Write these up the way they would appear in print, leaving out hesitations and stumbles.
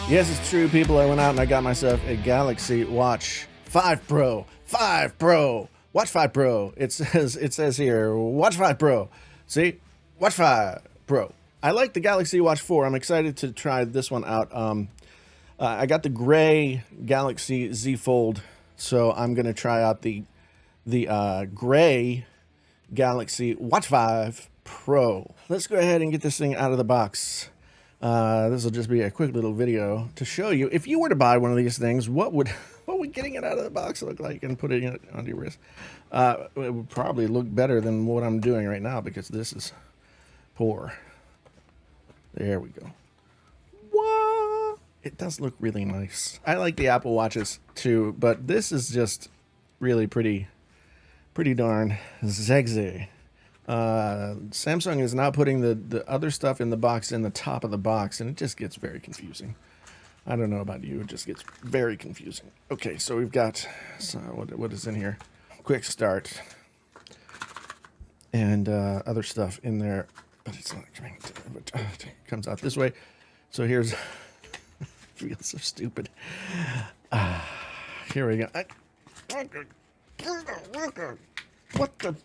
Yes, it's true, people. I went out and I got myself a Galaxy Watch 5 Pro. 5 Pro. Watch 5 Pro. It says here, Watch 5 Pro. See? Watch 5 Pro. I like the Galaxy Watch 4. I'm excited to try this one out. I got the gray Galaxy Z Fold, so I'm going to try out the gray Galaxy Watch 5 Pro. Let's go ahead and get this thing out of the box. This will just be a quick little video to show you, if you were to buy one of these things, what would getting it out of the box look like and putting it on your wrist? It would probably look better than what I'm doing right now, because this is poor. There we go. What? It does look really nice. I like the Apple Watches too, but this is just really pretty darn sexy. Samsung is now putting the other stuff in the box in the top of the box, and it just gets very confusing. I don't know about you, it just gets very confusing. Okay, so we've got, what is in here? Quick start and other stuff in there, but it's not coming to, it comes out this way. So here's, feels so stupid. Here we go. What the?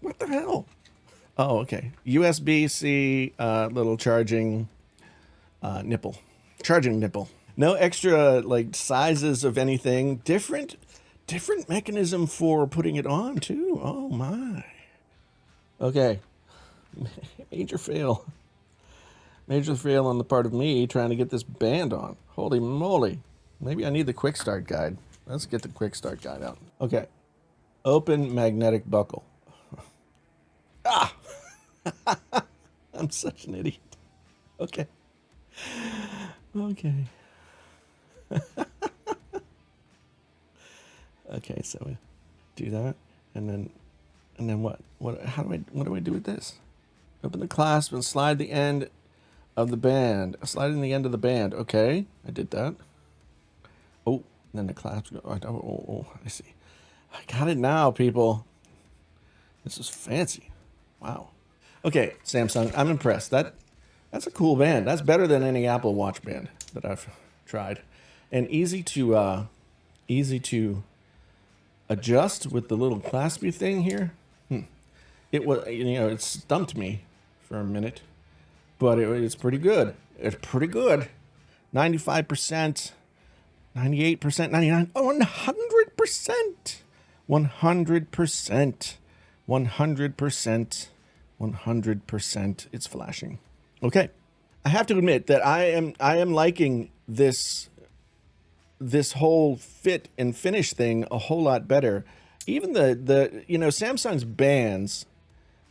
What the hell? Oh, okay. USB-C little charging nipple. Charging nipple. No extra like sizes of anything. Different mechanism for putting it on too. Oh my. Okay. Major fail. Major fail on the part of me trying to get this band on. Holy moly. Maybe I need the quick start guide. Let's get the quick start guide out. Okay. Open magnetic buckle. Ah! I'm such an idiot. Okay. Okay. Okay, so we do that, and then what? What do I do with this? Open the clasp and slide the end of the band. Slide in the end of the band. Okay, I did that. Oh, and then the clasp. Oh, I see. I got it now, people. This is fancy. Wow. Okay, Samsung, I'm impressed. That's a cool band. That's better than any Apple Watch band that I've tried, and easy to adjust with the little claspy thing here. It was, it stumped me for a minute, but it's pretty good. It's pretty good. 95%, 98%, 99%, 100%. 100%, 100%, 100%. It's flashing. Okay, I have to admit that I am liking this whole fit and finish thing a whole lot better. Even the Samsung's bands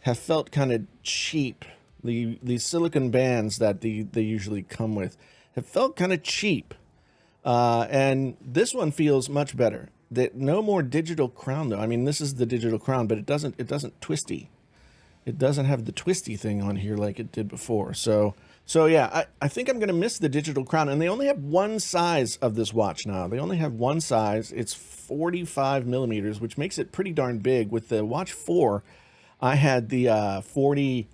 have felt kind of cheap. The silicone bands that they usually come with have felt kind of cheap, and this one feels much better. No more digital crown though. I mean, this is the digital crown, but it doesn't twisty. It doesn't have the twisty thing on here like it did before. So yeah, I think I'm gonna miss the digital crown. And they only have one size of this watch now. They only have one size. It's 45 millimeters, which makes it pretty darn big. With the Watch 4, I had the 40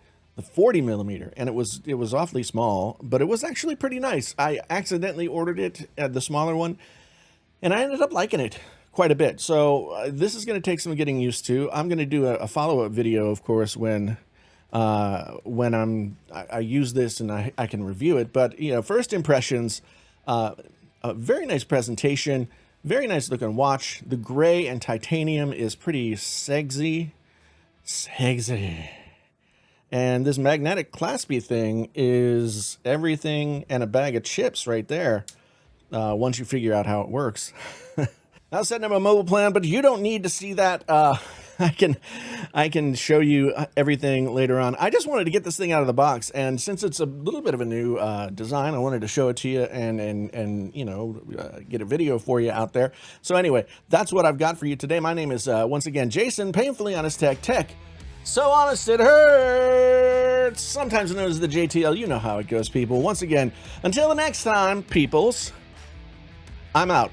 millimeter, and it was awfully small, but it was actually pretty nice. I accidentally ordered it at the smaller one, and I ended up liking it quite a bit. So this is going to take some getting used to. I'm going to do a follow-up video, of course, when I use this and I can review it. But first impressions, a very nice presentation, very nice looking watch. The gray and titanium is pretty sexy. And this magnetic claspy thing is everything and a bag of chips right there. Once you figure out how it works. Not setting up a mobile plan, but you don't need to see that. I can show you everything later on. I just wanted to get this thing out of the box, and since it's a little bit of a new design, I wanted to show it to you and get a video for you out there. So anyway, that's what I've got for you today. My name is once again Jason, Painfully Honest Tech. So honest it hurts. Sometimes known as the JTL. You know how it goes, people. Once again, until the next time, peoples, I'm out.